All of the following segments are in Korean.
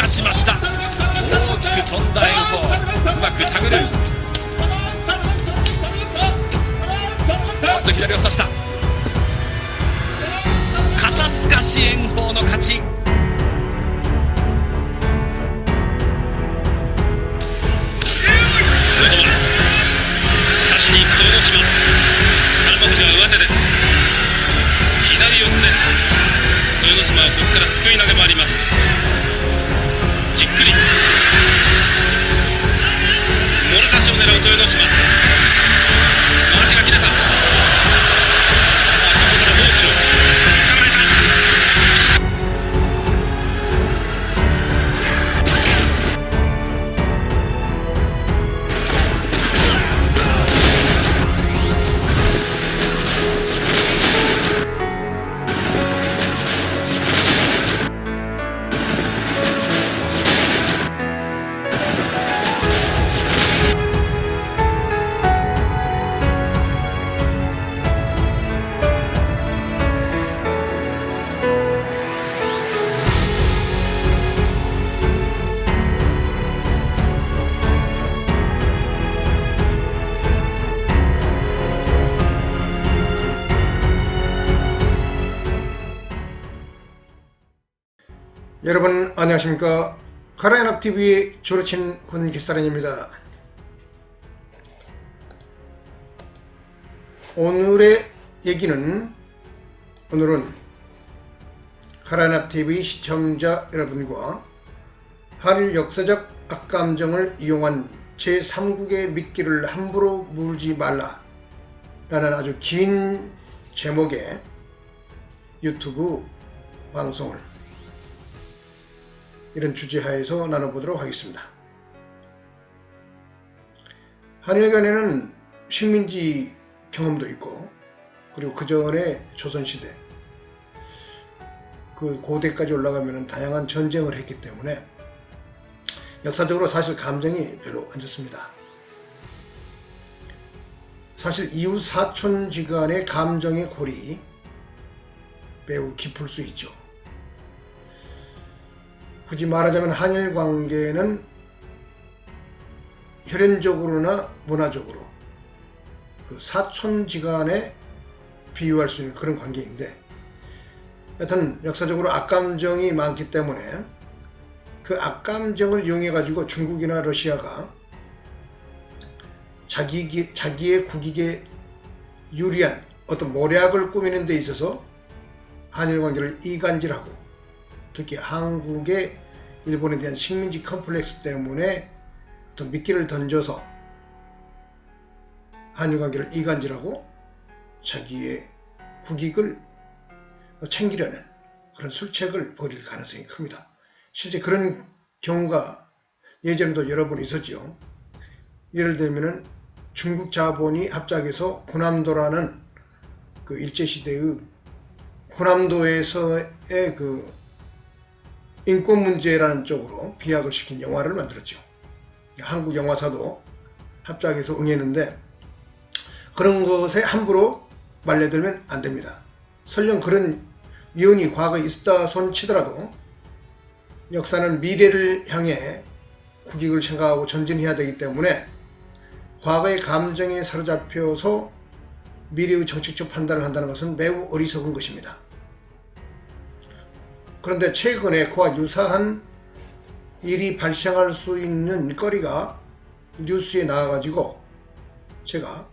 しました。大きく飛んだ炎鵬、うまく手繰る。おっと左を差した。肩すかし炎鵬の勝ち。差しに行くと江ノ島。荒間富士は上手です。左四つです。豊ノ島はここからすくい投げもあります。じっくりもろ差しを狙う豊ノ島。回しが切れた。さあここからどうする。下がれた。여러분 안녕하십니까. 가라연합TV의 조르친 훈기사련입니다. 오늘은 가라연합TV 시청자 여러분과 한일 역사적 악감정을 이용한 제3국의 미끼를 함부로 물지 말라 라는 아주 긴 제목의 유튜브 방송을 이런 주제하에서 나눠보도록 하겠습니다. 한일 간에는 식민지 경험도 있고, 그리고 그 전에 조선시대, 그 고대까지 올라가면 다양한 전쟁을 했기 때문에 역사적으로 사실 감정이 별로 안 좋습니다. 사실 이웃 사촌지간의 감정의 골이 매우 깊을 수 있죠. 굳이 말하자면 한일 관계는 혈연적으로나 문화적으로 그 사촌지간에 비유할 수 있는 그런 관계인데, 여튼 역사적으로 악감정이 많기 때문에 그 악감정을 이용해 가지고 중국이나 러시아가 자기의 국익에 유리한 어떤 모략을 꾸미는 데 있어서 한일 관계를 이간질하고, 특히 한국의 일본에 대한 식민지 컴플렉스 때문에 어떤 미끼를 던져서 한일 관계를 이간질하고 자기의 국익을 챙기려는 그런 술책을 벌일 가능성이 큽니다. 실제 그런 경우가 예전에도 여러 번 있었죠. 예를 들면은 중국 자본이 합작해서 고남도라는 그 일제시대의 고남도에서의 그 인권 문제라는 쪽으로 비약을 시킨 영화를 만들었죠. 한국 영화사도 합작해서 응했는데, 그런 것에 함부로 말려들면 안 됩니다. 설령 그런 위헌이 과거에 있다 손치더라도 역사는 미래를 향해 국익을 생각하고 전진해야 되기 때문에 과거의 감정에 사로잡혀서 미래의 정책적 판단을 한다는 것은 매우 어리석은 것입니다. 그런데 최근에 그와 유사한 일이 발생할 수 있는 거리가 뉴스에 나와가지고 제가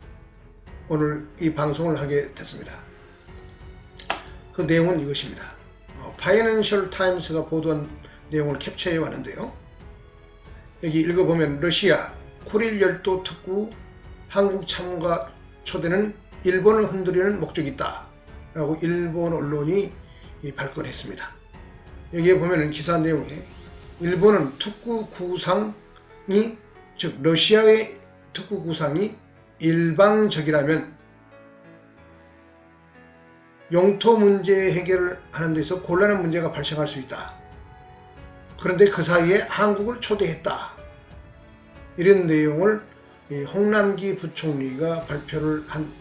오늘 이 방송을 하게 됐습니다. 그 내용은 이것입니다. 파이낸셜 타임스가 보도한 내용을 캡처해 왔는데요. 여기 읽어보면 러시아 쿠릴 열도 특구 한국 참가 초대는 일본을 흔들리는 목적이 있다 라고 일본 언론이 발끈했습니다. 여기에 보면 기사 내용에 일본은 특구 구상이, 즉 러시아의 특구 구상이 일방적이라면 영토 문제 해결을 하는 데서 곤란한 문제가 발생할 수 있다. 그런데 그 사이에 한국을 초대했다. 이런 내용을 홍남기 부총리가 발표를 한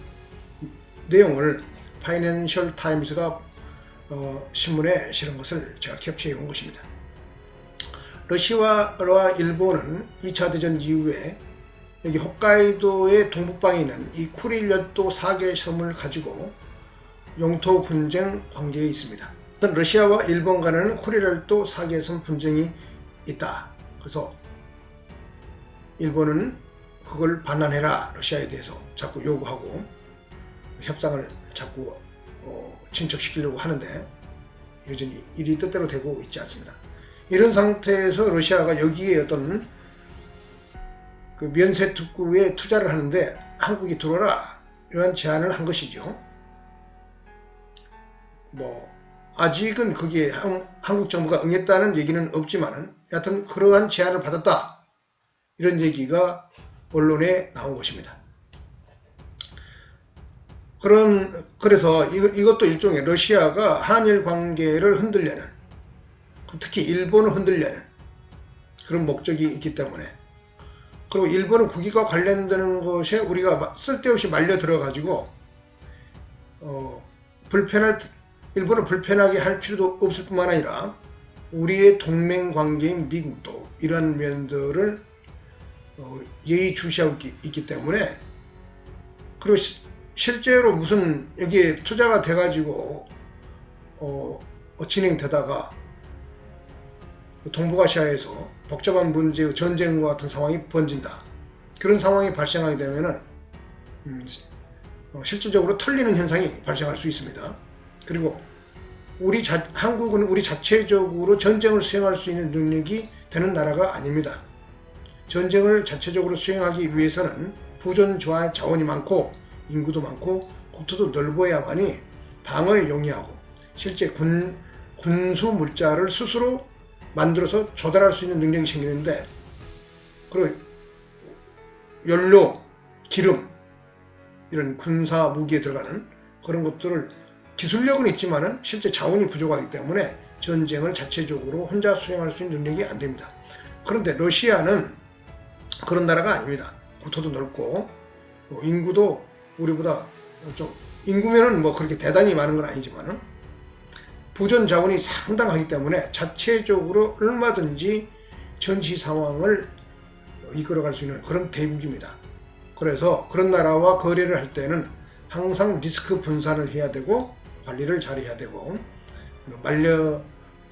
내용을 파이낸셜 타임스가 신문에 실은 것을 제가 캡처해 온 것입니다. 러시아와 일본은 2차 대전 이후에 여기 홋카이도의 동북방에 있는 이 쿠릴 열도 4개 섬을 가지고 영토 분쟁 관계에 있습니다. 러시아와 일본 간에는 쿠릴 열도 4개 섬 분쟁이 있다. 그래서 일본은 그걸 반환해라, 러시아에 대해서 자꾸 요구하고 협상을 자꾸 진척시키려고 하는데 여전히 일이 뜻대로 되고 있지 않습니다. 이런 상태에서 러시아가 여기에 어떤 그 면세 특구에 투자를 하는데 한국이 들어오라, 이러한 제안을 한 것이죠. 아직은 거기에 한국 정부가 응했다는 얘기는 없지만 여하튼 그러한 제안을 받았다, 이런 얘기가 언론에 나온 것입니다. 그래서 이것도 일종의 러시아가 한일 관계를 흔들려는, 특히 일본을 흔들려는 그런 목적이 있기 때문에, 그리고 일본은 국익과 관련되는 것에 우리가 쓸데없이 말려 들어가지고 일본을 불편하게 할 필요도 없을 뿐만 아니라 우리의 동맹 관계인 미국도 이러한 면들을 예의주시하고 있기 때문에, 그리고 실제로 무슨 여기에 투자가 돼가지고 진행되다가 동북아시아에서 복잡한 문제의 전쟁과 같은 상황이 번진다, 그런 상황이 발생하게 되면은 실질적으로 털리는 현상이 발생할 수 있습니다. 그리고 한국은 우리 자체적으로 전쟁을 수행할 수 있는 능력이 되는 나라가 아닙니다. 전쟁을 자체적으로 수행하기 위해서는 부전 자원이 많고 인구도 많고 국토도 넓어야만이 방어에 용이하고 실제 군수 물자를 스스로 만들어서 조달할 수 있는 능력이 생기는데, 그리고 연료, 기름, 이런 군사 무기에 들어가는 그런 것들을 기술력은 있지만은 실제 자원이 부족하기 때문에 전쟁을 자체적으로 혼자 수행할 수 있는 능력이 안 됩니다. 그런데 러시아는 그런 나라가 아닙니다. 국토도 넓고 인구도 우리보다 좀, 인구면은 그렇게 대단히 많은 건 아니지만은 부전 자원이 상당하기 때문에 자체적으로 얼마든지 전시 상황을 이끌어갈 수 있는 그런 대국입니다. 그래서 그런 나라와 거래를 할 때는 항상 리스크 분산을 해야 되고 관리를 잘해야 되고,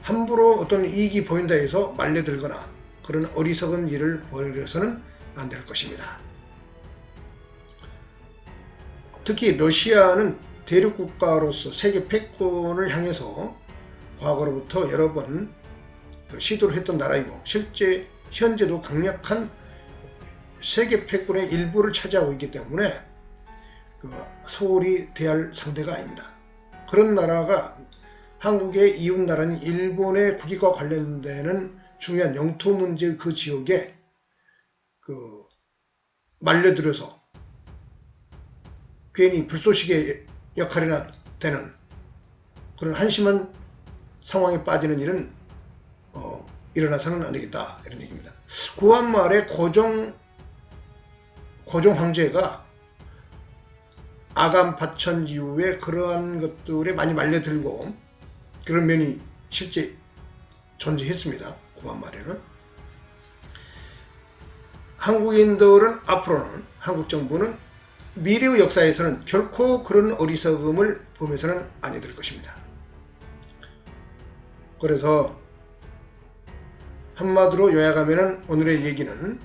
함부로 어떤 이익이 보인다 해서 말려들거나 그런 어리석은 일을 벌여서는 안 될 것입니다. 특히 러시아는 대륙국가로서 세계 패권을 향해서 과거로부터 여러 번 시도를 했던 나라이고, 실제 현재도 강력한 세계 패권의 일부를 차지하고 있기 때문에 소홀히 대할 상대가 아닙니다. 그런 나라가 한국의 이웃 나라인 일본의 국익과 관련되는 중요한 영토 문제의 그 지역에 말려들어서 괜히 불쏘시개 역할이나 되는 그런 한심한 상황에 빠지는 일은 일어나서는 안 되겠다, 이런 얘기입니다. 구한말의 고종 황제가 아감 파천 이후에 그러한 것들에 많이 말려들고 그런 면이 실제 존재했습니다. 구한말에는. 한국인들은 앞으로는, 한국 정부는 미래의 역사에서는 결코 그런 어리석음을 범해서는 아니 될 것입니다. 그래서 한마디로 요약하면 오늘의 얘기는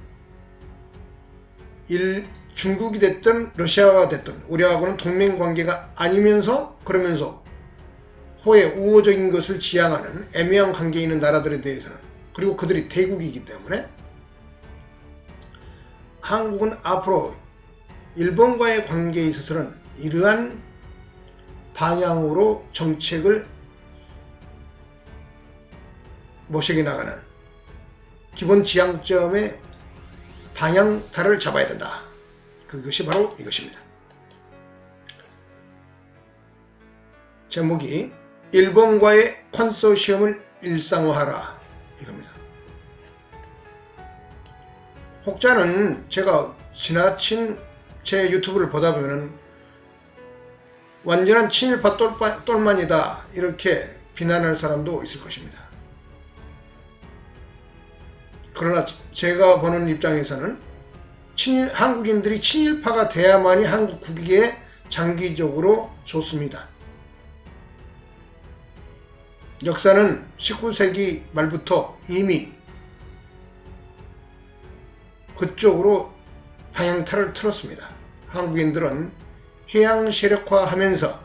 중국이 됐든 러시아가 됐든 우리하고는 동맹관계가 아니면서 그러면서 호의 우호적인 것을 지향하는 애매한 관계에 있는 나라들에 대해서는, 그리고 그들이 대국이기 때문에 한국은 앞으로 일본과의 관계에 있어서는 이러한 방향으로 정책을 모색해 나가는 기본 지향점의 방향타를 잡아야 된다. 그것이 바로 이것입니다. 제목이 일본과의 컨소시엄을 일상화하라, 이겁니다. 혹자는 제가 지나친 제 유튜브를 보다 보면 완전한 친일파 똘만이다, 이렇게 비난할 사람도 있을 것입니다. 그러나 제가 보는 입장에서는 한국인들이 친일파가 돼야만이 한국 국익에 장기적으로 좋습니다. 역사는 19세기 말부터 이미 그쪽으로 방향타를 틀었습니다. 한국인들은 해양 세력화하면서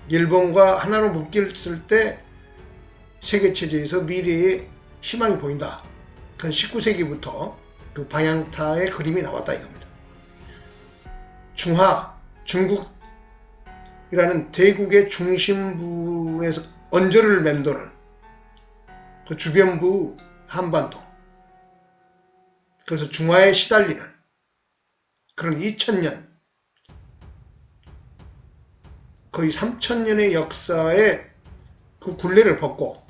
일본과 하나로 묶였을 때 세계체제에서 미래의 희망이 보인다. 그건 19세기부터 그 방향타의 그림이 나왔다 이겁니다. 중국이라는 대국의 중심부에서 언저리를 맴도는 그 주변부 한반도, 그래서 중화에 시달리는 그런 2000년, 거의 3000년의 역사의 그 굴레를 벗고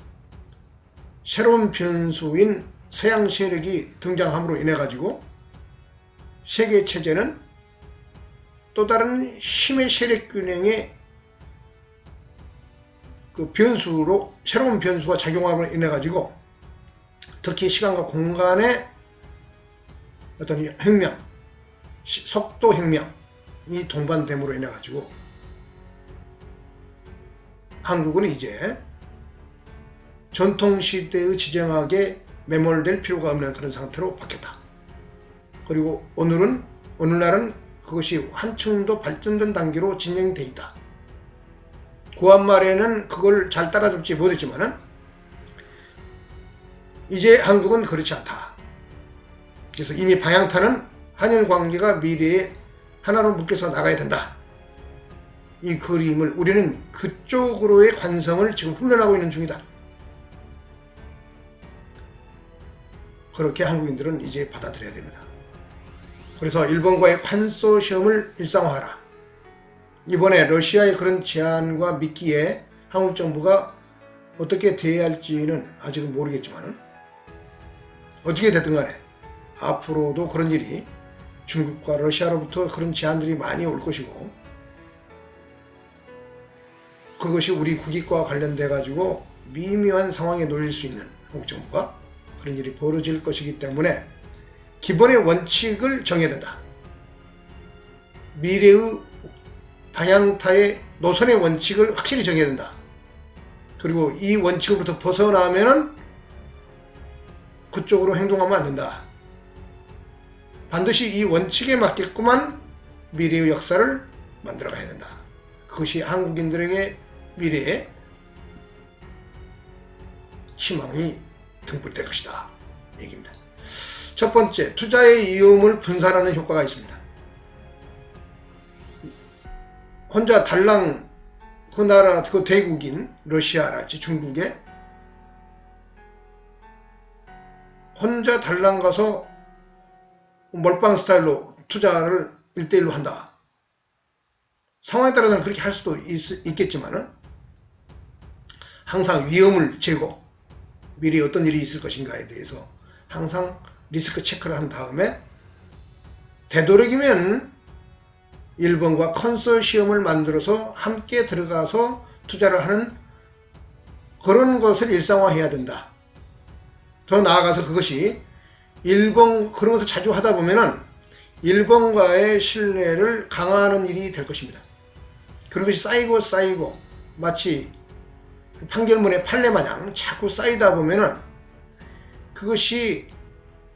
새로운 변수인 서양 세력이 등장함으로 인해 가지고 세계 체제는 또 다른 힘의 세력 균형의 그 변수로 새로운 변수가 작용함으로 인해 가지고 특히 시간과 공간의 어떤 혁명, 속도 혁명이 동반됨으로 인해 가지고 한국은 이제 전통시대의 지정학에 매몰될 필요가 없는 그런 상태로 바뀌었다. 그리고 오늘날은 그것이 한층 더 발전된 단계로 진행되어 있다. 구한말에는 그걸 잘 따라잡지 못했지만은 이제 한국은 그렇지 않다. 그래서 이미 방향타는 한일 관계가 미래에 하나로 묶여서 나가야 된다. 이 그림을 우리는 그쪽으로의 관성을 지금 훈련하고 있는 중이다. 그렇게 한국인들은 이제 받아들여야 됩니다. 그래서 일본과의 관소시험을 일상화하라. 이번에 러시아의 그런 제안과 미끼에 한국 정부가 어떻게 대해할지는 아직은 모르겠지만 어떻게 됐든 간에 앞으로도 그런 일이 중국과 러시아로부터 그런 제안들이 많이 올 것이고 그것이 우리 국익과 관련돼 가지고 미묘한 상황에 놓일 수 있는 한국 정부가 그런 일이 벌어질 것이기 때문에 기본의 원칙을 정해야 된다. 미래의 방향타의 노선의 원칙을 확실히 정해야 된다. 그리고 이 원칙으로부터 벗어나면은 그쪽으로 행동하면 안 된다. 반드시 이 원칙에 맞게끔만 미래의 역사를 만들어 가야 된다. 그것이 한국인들에게 미래에 희망이 등불될 것이다. 얘기입니다. 첫 번째, 투자의 위험을 분산하는 효과가 있습니다. 혼자 달랑 그 나라, 그 대국인 러시아랄지 중국에 혼자 달랑 가서 몰빵 스타일로 투자를 1대1로 한다. 상황에 따라서는 그렇게 할 수도 있겠지만은 항상 위험을 재고 미래에 어떤 일이 있을 것인가에 대해서 항상 리스크 체크를 한 다음에 되도록이면 일본과 컨소시엄을 만들어서 함께 들어가서 투자를 하는 그런 것을 일상화해야 된다. 더 나아가서 그것이 그런 것을 자주 하다 보면은 일본과의 신뢰를 강화하는 일이 될 것입니다. 그런 것이 쌓이고 마치 판결문의 판례 마냥 자꾸 쌓이다 보면은 그것이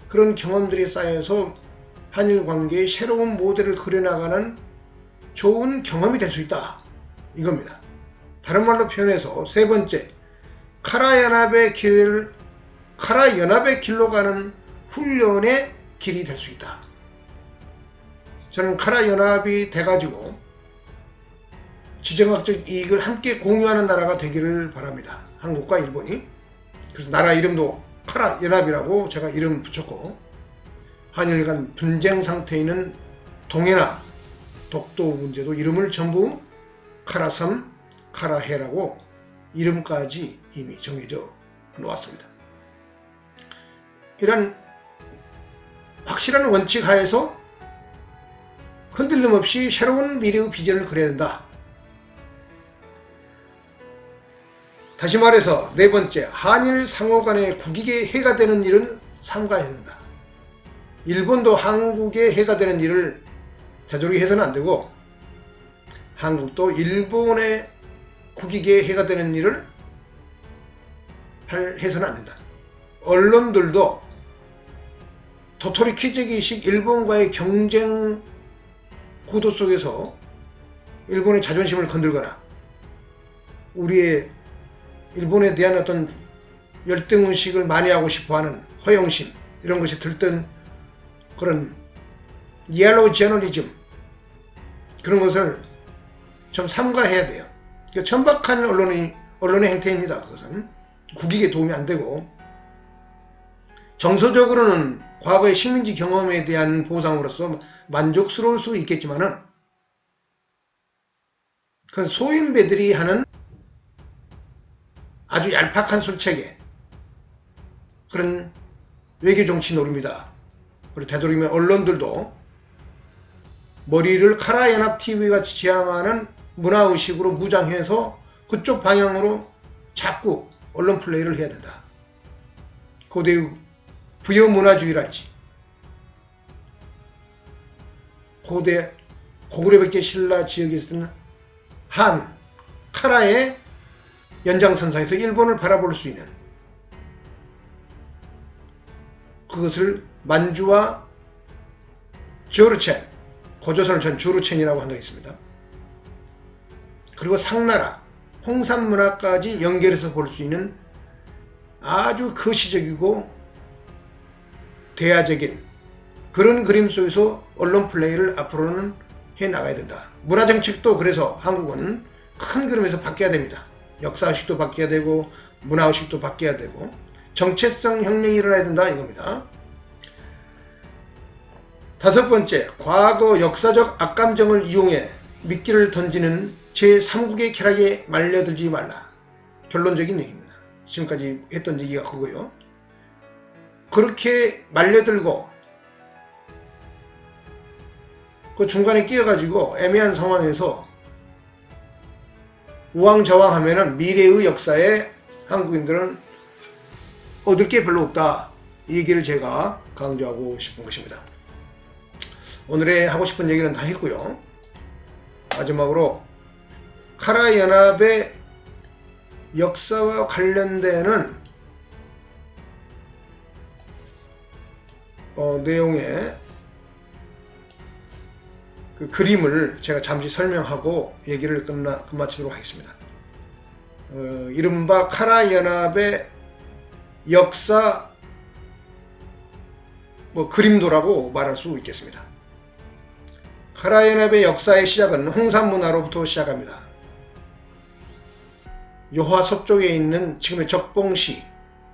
그런 경험들이 쌓여서 한일 관계의 새로운 모델을 그려나가는 좋은 경험이 될 수 있다. 이겁니다. 다른 말로 표현해서 세 번째, 카라 연합의 길로 가는 훈련의 길이 될 수 있다. 저는 카라 연합이 돼가지고 지정학적 이익을 함께 공유하는 나라가 되기를 바랍니다. 한국과 일본이. 그래서 나라 이름도 카라 연합이라고 제가 이름 붙였고, 한일 간 분쟁 상태에 있는 동해나 독도 문제도 이름을 전부 카라섬, 카라해라고 이름까지 이미 정해져 놓았습니다. 이런 확실한 원칙 하에서 흔들림 없이 새로운 미래의 비전을 그려야 된다. 다시 말해서 네 번째, 한일 상호 간의 국익에 해가 되는 일은 삼가해야 된다. 일본도 한국의 해가 되는 일을 되도록 해서는 안 되고, 한국도 일본의 국익에 해가 되는 일을 해서는 안 된다. 언론들도 도토리 키즈기식 일본과의 경쟁 구도 속에서 일본의 자존심을 건들거나 우리의 일본에 대한 어떤 열등의식을 많이 하고 싶어하는 허영심, 이런 것이 들뜬 그런 옐로우 저널리즘, 그런 것을 좀 삼가해야 돼요. 그러니까 천박한 언론의 행태입니다. 그것은 국익에 도움이 안 되고, 정서적으로는 과거의 식민지 경험에 대한 보상으로서 만족스러울 수 있겠지만은, 그건 소인배들이 하는 아주 얄팍한 술책에 그런 외교 정치 노립니다. 그리고 되도록이면 언론들도 머리를 카라연합TV가 지향하는 문화의식으로 무장해서 그쪽 방향으로 자꾸 언론 플레이를 해야 된다. 고대의 부여문화주의랄지, 고대 고구려백제 신라 지역에 있는 한 카라의 연장선상에서 일본을 바라볼 수 있는, 그것을 만주와 조르첸, 고조선을 전 주루첸이라고 한다고 있습니다. 그리고 상나라, 홍산문화까지 연결해서 볼 수 있는 아주 거시적이고 대화적인 그런 그림 속에서 언론 플레이를 앞으로는 해 나가야 된다. 문화정책도 그래서 한국은 큰 그림에서 바뀌어야 됩니다. 역사의식도 바뀌어야 되고 문화의식도 바뀌어야 되고 정체성 혁명이 일어나야 된다 이겁니다. 다섯 번째, 과거 역사적 악감정을 이용해 미끼를 던지는 제3국의 쾌락에 말려들지 말라. 결론적인 얘기입니다. 지금까지 했던 얘기가 그거요. 그렇게 말려들고 그 중간에 끼어가지고 애매한 상황에서 우왕좌왕하면은 미래의 역사에 한국인들은 얻을 게 별로 없다. 이 얘기를 제가 강조하고 싶은 것입니다. 오늘의 하고 싶은 얘기는 다 했고요. 마지막으로 카라 연합의 역사와 관련되는 내용의 그 그림을 제가 잠시 설명하고 얘기를 끝마치도록 하겠습니다. 이른바 카라 연합의 역사 그림도라고 말할 수 있겠습니다. 카라 연합의 역사의 시작은 홍산문화로부터 시작합니다. 요하 서쪽에 있는 지금의 적봉시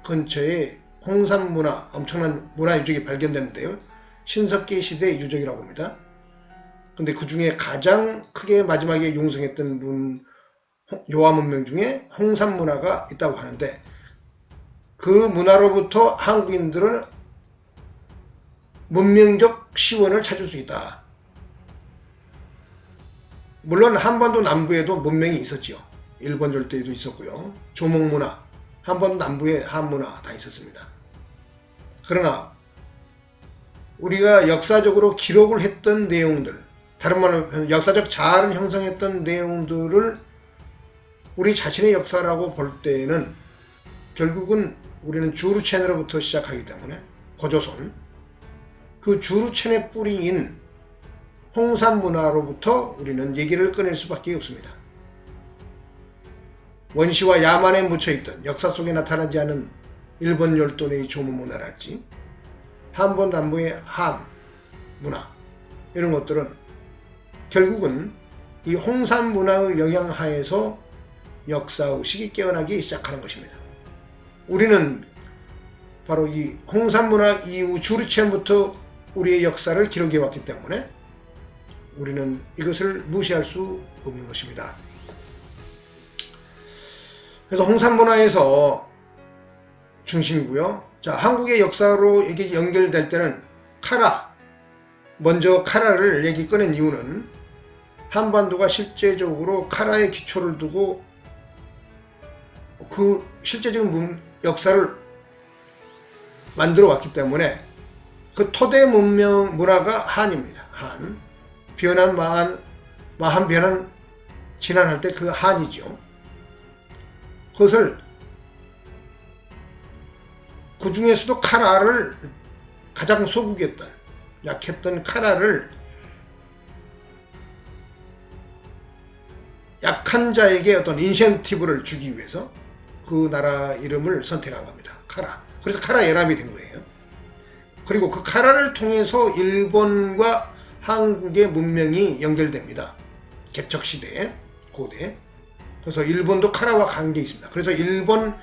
근처에 홍산문화, 엄청난 문화 유적이 발견되는데요. 신석기 시대 유적이라고 합니다. 근데 그 중에 가장 크게 마지막에 융성했던 요하 문명 중에 홍산문화가 있다고 하는데, 그 문화로부터 한국인들은 문명적 시원을 찾을 수 있다. 물론 한반도 남부에도 문명이 있었지요. 일본 열도에도 있었고요. 조목문화, 한반도 남부에 한문화 다 있었습니다. 그러나 우리가 역사적으로 기록을 했던 내용들, 다른 말로 역사적 자아를 형성했던 내용들을 우리 자신의 역사라고 볼 때에는 결국은 우리는 주루첸으로부터 시작하기 때문에 고조선, 그 주루첸의 뿌리인 홍산문화로부터 우리는 얘기를 꺼낼 수밖에 없습니다. 원시와 야만에 묻혀있던 역사 속에 나타나지 않은 일본 열도 내의 조문문화랄지 한번 남부의 한 문화, 이런 것들은 결국은 이 홍산문화의 영향 하에서 역사의식이 깨어나기 시작하는 것입니다. 우리는 바로 이 홍산문화 이후 주루첸부터 우리의 역사를 기록해 왔기 때문에 우리는 이것을 무시할 수 없는 것입니다. 그래서 홍산문화에서 중심이고요. 자, 한국의 역사로 이게 연결될 때는 카라, 먼저 카라를 얘기 꺼낸 이유는 한반도가 실제적으로 카라의 기초를 두고 그 실제적인 역사를 만들어 왔기 때문에 그 토대 문명 문화가 한입니다. 한. 변한 마한 변한 진한할 때 그 한이죠. 그것을 그 중에서도 카라를 가장 소국이었던 약했던 카라를 약한 자에게 어떤 인센티브를 주기 위해서 그 나라 이름을 선택한 겁니다. 카라. 그래서 카라 예람이 된 거예요. 그리고 그 카라를 통해서 일본과 한국의 문명이 연결됩니다. 개척시대에 고대. 그래서 일본도 카라와 관계 있습니다. 그래서 일본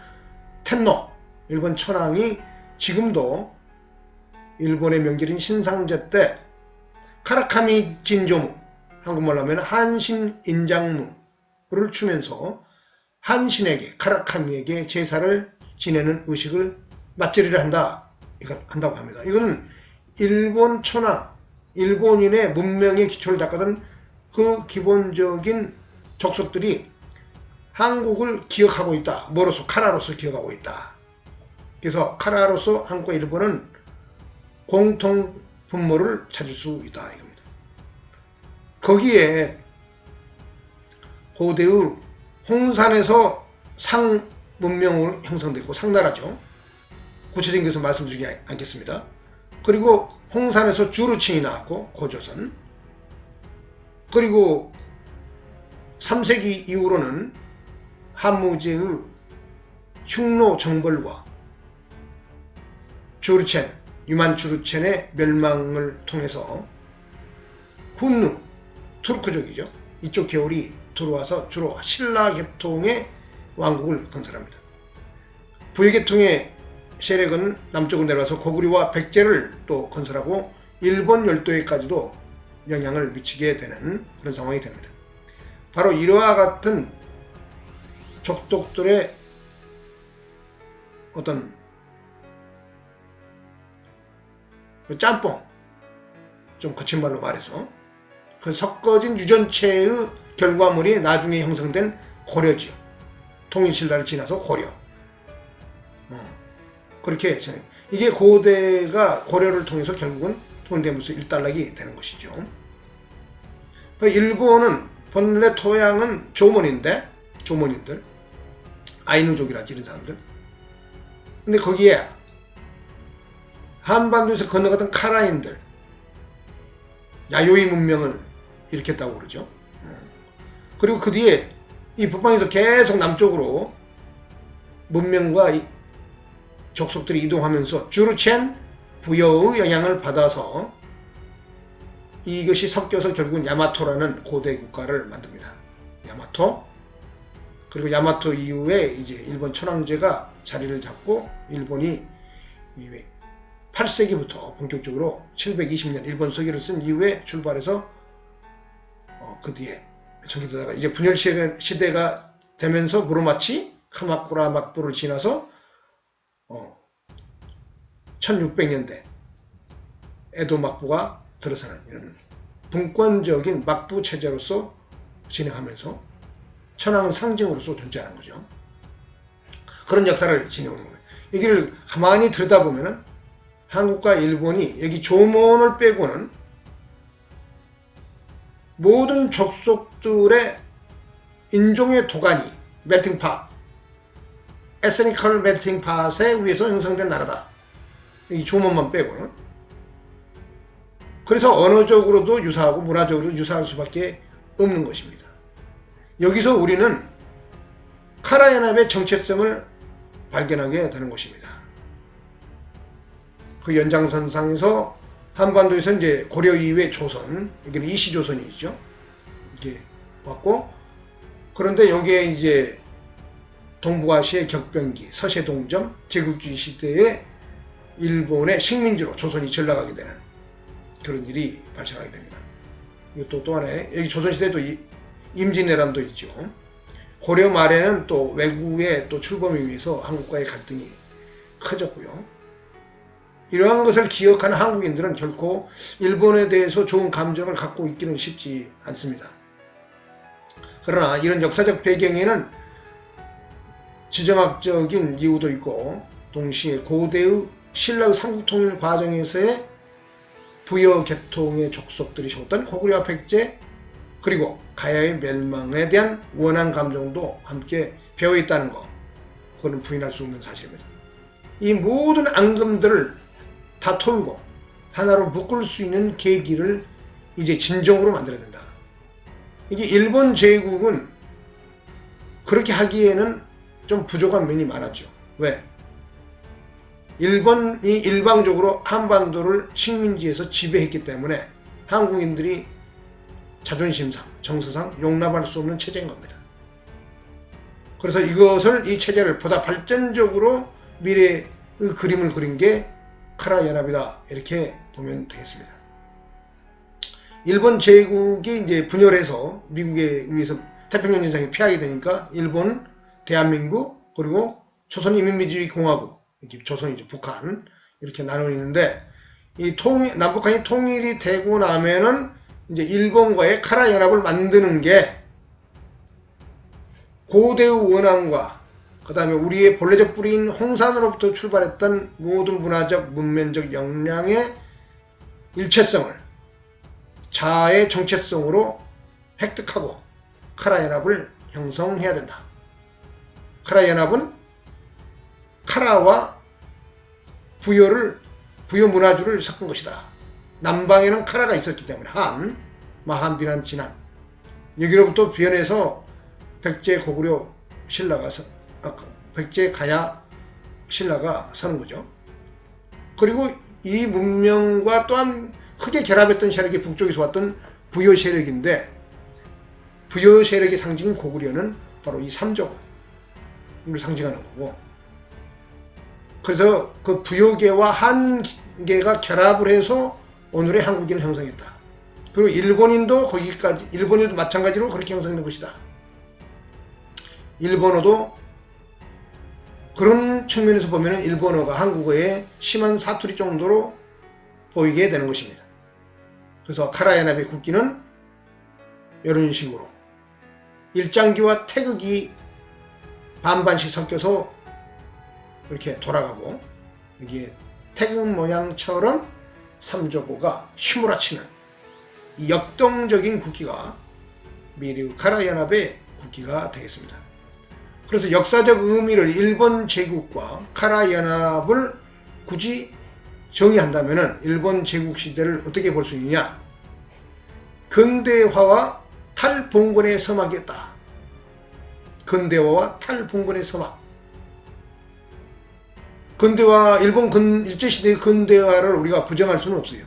텐노, 일본 천황이 지금도 일본의 명절인 신상제 때 카라카미 진조무, 한국말로 하면 한신 인장무를 추면서 한신에게, 카라카미에게 제사를 지내는 의식을 맞제리를 한다고 합니다. 이거는 일본 천황, 일본인의 문명의 기초를 닦아둔 그 기본적인 족속들이 한국을 기억하고 있다. 뭐로서? 카라로서 기억하고 있다. 그래서 카라로서 한국과 일본은 공통 분모를 찾을 수 있다. 이겁니다. 거기에 고대의 홍산에서 상 문명으로 형성되고 상나라죠. 구체적인 것은 말씀드리지 않겠습니다. 그리고 홍산에서 주르칭이 나왔고 고조선. 그리고 3세기 이후로는 한무제의 흉노 정벌과 주르첸, 유만 주르첸의 멸망을 통해서 훈누, 투르크족이죠. 이쪽 계열이 들어와서 주로 신라 계통의 왕국을 건설합니다. 부여 계통의 세력은 남쪽으로 내려와서 고구려와 백제를 또 건설하고 일본 열도에까지도 영향을 미치게 되는 그런 상황이 됩니다. 바로 이러한 같은 족속들의 어떤 짬뽕, 좀 거친 말로 말해서 그 섞어진 유전체의 결과물이 나중에 형성된 고려지요. 통일신라를 지나서 고려. 그렇게 이게 고대가 고려를 통해서 결국은 통일되면서 일단락이 되는 것이죠. 일본은 본래 토양은 조몬인데, 조몬인들, 아이누족이라지 이런 사람들. 근데 거기에 한반도에서 건너가던 카라인들, 야요이 문명을 일으켰다고 그러죠. 그리고 그 뒤에 이 북방에서 계속 남쪽으로 문명과 족속들이 이동하면서 주르첸 부여의 영향을 받아서 이것이 섞여서 결국은 야마토라는 고대 국가를 만듭니다. 야마토. 그리고 야마토 이후에 이제 일본 천황제가 자리를 잡고 일본이 8세기부터 본격적으로 720년 일본 서기를 쓴 이후에 출발해서 그 뒤에 전기되다가 이제 분열 시대가 되면서 무로마치 카마쿠라 막부를 지나서 1600년대 에도 막부가 들어서는 이런 분권적인 막부 체제로서 진행하면서 천황은 상징으로서 존재하는 거죠. 그런 역사를 지내오는 거예요. 여기를 가만히 들여다보면은 한국과 일본이 여기 조몬을 빼고는 모든 족속들의 인종의 도가니, 멜팅팟, 에스니컬 멜팅팟에 의해서 형성된 나라다. 이 조몬만 빼고는. 그래서 언어적으로도 유사하고 문화적으로도 유사할 수밖에 없는 것입니다. 여기서 우리는 카라연합의 정체성을 발견하게 되는 것입니다. 그 연장선상에서 한반도에서 이제 고려 이후의 조선, 여기는 이시조선이죠. 이게 왔고, 그런데 여기에 이제 동북아시아의 격변기, 서세동점, 제국주의 시대에 일본의 식민지로 조선이 전락하게 되는 그런 일이 발생하게 됩니다. 이것도 또 하나의, 여기 조선시대에도 임진왜란도 있죠. 고려 말에는 또 외국의 또 출범에 의해서 한국과의 갈등이 커졌고요. 이러한 것을 기억하는 한국인들은 결코 일본에 대해서 좋은 감정을 갖고 있기는 쉽지 않습니다. 그러나 이런 역사적 배경에는 지정학적인 이유도 있고 동시에 고대의 신라의 삼국통일 과정에서의 부여 계통의 족속들이 적었던 고구려와 백제, 그리고 가야의 멸망에 대한 원한 감정도 함께 배어있다는 거, 그거는 부인할 수 없는 사실입니다. 이 모든 앙금들을 다 털고 하나로 묶을 수 있는 계기를 이제 진정으로 만들어야 된다. 이게 일본 제국은 그렇게 하기에는 좀 부족한 면이 많았죠. 왜? 일본이 일방적으로 한반도를 식민지에서 지배했기 때문에 한국인들이 자존심상, 정서상 용납할 수 없는 체제인 겁니다. 그래서 이 체제를 보다 발전적으로 미래의 그림을 그린 게 카라 연합이다, 이렇게 보면 되겠습니다. 일본 제국이 이제 분열해서 미국에 의해서 태평양 전쟁에 피하게 되니까 일본, 대한민국, 그리고 조선인민민주주의공화국, 이렇게 조선이죠, 북한, 이렇게 나누는데, 남북한이 통일이 되고 나면은 이제 일본과의 카라 연합을 만드는 게 고대의 원앙과 그 다음에 우리의 본래적 뿌리인 홍산으로부터 출발했던 모든 문화적, 문면적 역량의 일체성을 자아의 정체성으로 획득하고 카라 연합을 형성해야 된다. 카라 연합은 카라와 부여 문화주를 섞은 것이다. 남방에는 카라가 있었기 때문에 한, 마한, 비난, 진한, 여기로부터 변해서 백제, 고구려, 신라가 백제, 가야, 신라가 서는 거죠. 그리고 이 문명과 또한 크게 결합했던 세력이 북쪽에서 왔던 부여 세력인데, 부여 세력의 상징인 고구려는 바로 이 삼조를 상징하는 거고, 그래서 그 부여계와 한계가 결합을 해서 오늘의 한국인을 형성했다. 그리고 일본인도 마찬가지로 그렇게 형성된 것이다. 일본어도 그런 측면에서 보면 일본어가 한국어의 심한 사투리 정도로 보이게 되는 것입니다. 그래서 카라 연합의 국기는 이런 식으로 일장기와 태극이 반반씩 섞여서 이렇게 돌아가고, 이게 태극 모양처럼 삼조고가 휘몰아치는 이 역동적인 국기가 미래의 카라 연합의 국기가 되겠습니다. 그래서 역사적 의미를 일본 제국과 카라 연합을 굳이 정의한다면 일본 제국 시대를 어떻게 볼 수 있느냐? 근대화와 탈봉건의 서막이었다. 근대화와 탈봉건의 서막. 근대화, 일본 일제시대의 근대화를 우리가 부정할 수는 없어요.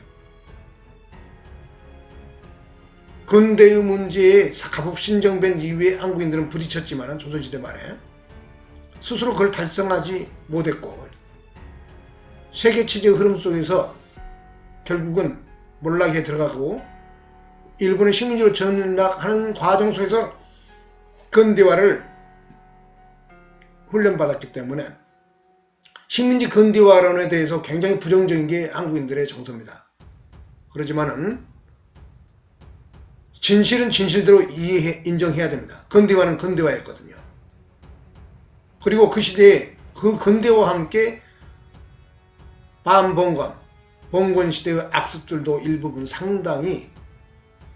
근대의 문제에 가복신정변 이후에 한국인들은 부딪혔지만 조선시대 말에 스스로 그걸 달성하지 못했고, 세계체제의 흐름 속에서 결국은 몰락에 들어가고 일본의 식민지로 전락하는 과정 속에서 근대화를 훈련받았기 때문에 식민지 근대화론에 대해서 굉장히 부정적인 게 한국인들의 정서입니다. 그렇지만은 진실은 진실대로 인정해야 됩니다. 근대화는 근대화였거든요. 그리고 그 시대에 그 근대화와 함께 반봉건, 봉건 시대의 악습들도 일부분 상당히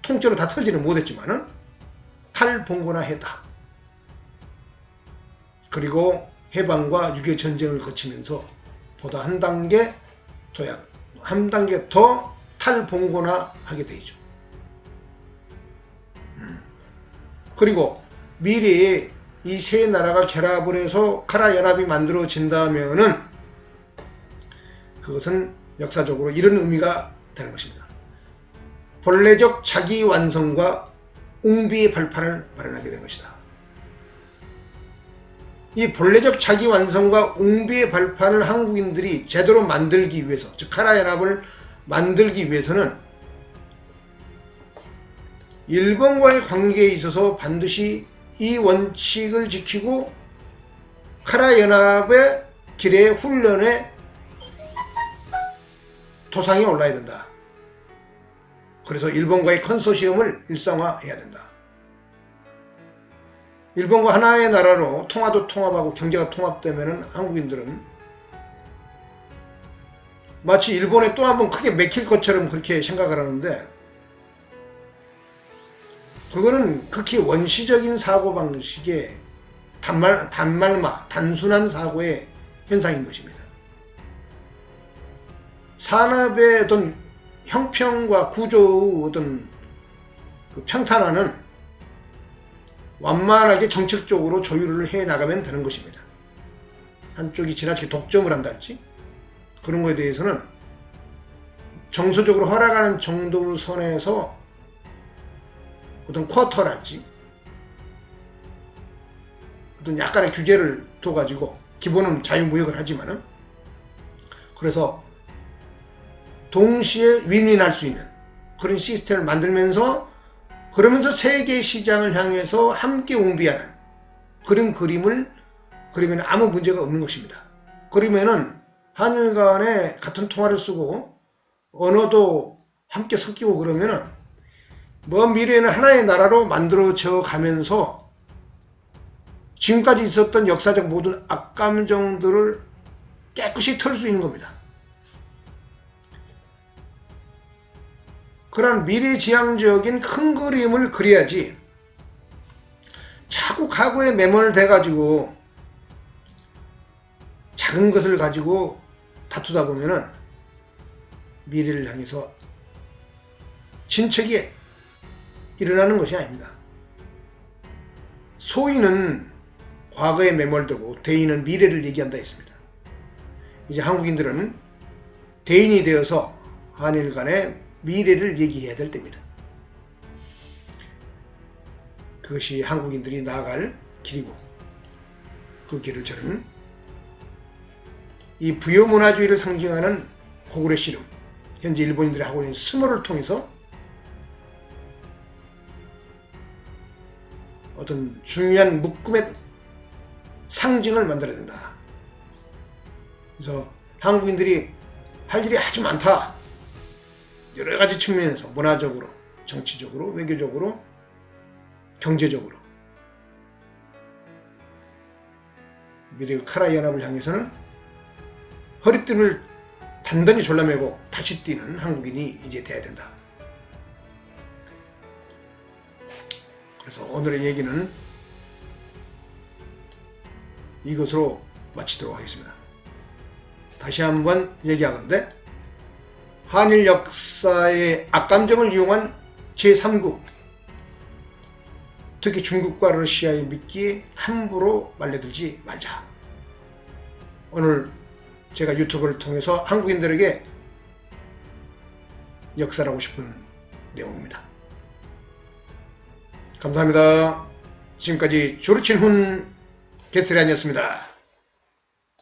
통째로 다 털지는 못했지만은 탈봉건화했다. 그리고 해방과 6.25 전쟁을 거치면서 보다 한 단계 더 탈봉건화하게 되죠. 그리고 미래에 이 세 나라가 결합을 해서 카라 연합이 만들어진다면은 그것은 역사적으로 이런 의미가 되는 것입니다. 본래적 자기 완성과 웅비의 발판을 마련하게 된 것이다. 이 본래적 자기 완성과 웅비의 발판을 한국인들이 제대로 만들기 위해서, 즉 카라 연합을 만들기 위해서는 일본과의 관계에 있어서 반드시 이 원칙을 지키고 카라 연합의 길의 훈련에 도상에 올라야 된다. 그래서 일본과의 컨소시엄을 일상화해야 된다. 일본과 하나의 나라로 통화도 통합하고 경제가 통합되면 한국인들은 마치 일본에 또 한 번 크게 맥힐 것처럼 그렇게 생각을 하는데, 그거는 극히 원시적인 사고방식의 단순한 사고의 현상인 것입니다. 산업의 어떤 형평과 구조의 어떤 그 평탄화는 완만하게 정책적으로 조율을 해 나가면 되는 것입니다. 한쪽이 지나치게 독점을 한달지 그런 거에 대해서는 정서적으로 허락하는 정도 선에서 어떤 쿼터랄지 어떤 약간의 규제를 둬가지고 기본은 자유무역을 하지만은, 그래서 동시에 윈윈할 수 있는 그런 시스템을 만들면서, 그러면서 세계 시장을 향해서 함께 옹비하는 그런 그림을 그리면 아무 문제가 없는 것입니다. 그러면은 한일 간에 같은 통화를 쓰고 언어도 함께 섞이고 그러면은 먼 미래에는 하나의 나라로 만들어져 가면서 지금까지 있었던 역사적 모든 악감정들을 깨끗이 털 수 있는 겁니다. 그런 미래지향적인 큰 그림을 그려야지, 자꾸 과거에 매몰돼 가지고 작은 것을 가지고 다투다 보면은 미래를 향해서 진척이 일어나는 것이 아닙니다. 소인은 과거에 매몰되고 대인은 미래를 얘기한다 했습니다. 이제 한국인들은 대인이 되어서 한일 간의 미래를 얘기해야 될 때입니다. 그것이 한국인들이 나아갈 길이고, 그 길을 저는 이 부여문화주의를 상징하는 고구려 씨름, 현재 일본인들이 하고 있는 스모를 통해서 어떤 중요한 묶음의 상징을 만들어야 된다. 그래서 한국인들이 할 일이 아주 많다. 여러 가지 측면에서 문화적으로, 정치적으로, 외교적으로, 경제적으로 미래의 카라이 연합을 향해서는 허리띠를 단단히 졸라매고 다시 뛰는 한국인이 이제 돼야 된다. 그래서 오늘의 얘기는 이것으로 마치도록 하겠습니다. 다시 한번 얘기하건대, 한일 역사의 악감정을 이용한 제3국, 특히 중국과 러시아의 미끼에 함부로 말려들지 말자. 오늘 제가 유튜브를 통해서 한국인들에게 역사하고 싶은 내용입니다. 감사합니다. 지금까지 조르친훈 게스트리안이었습니다.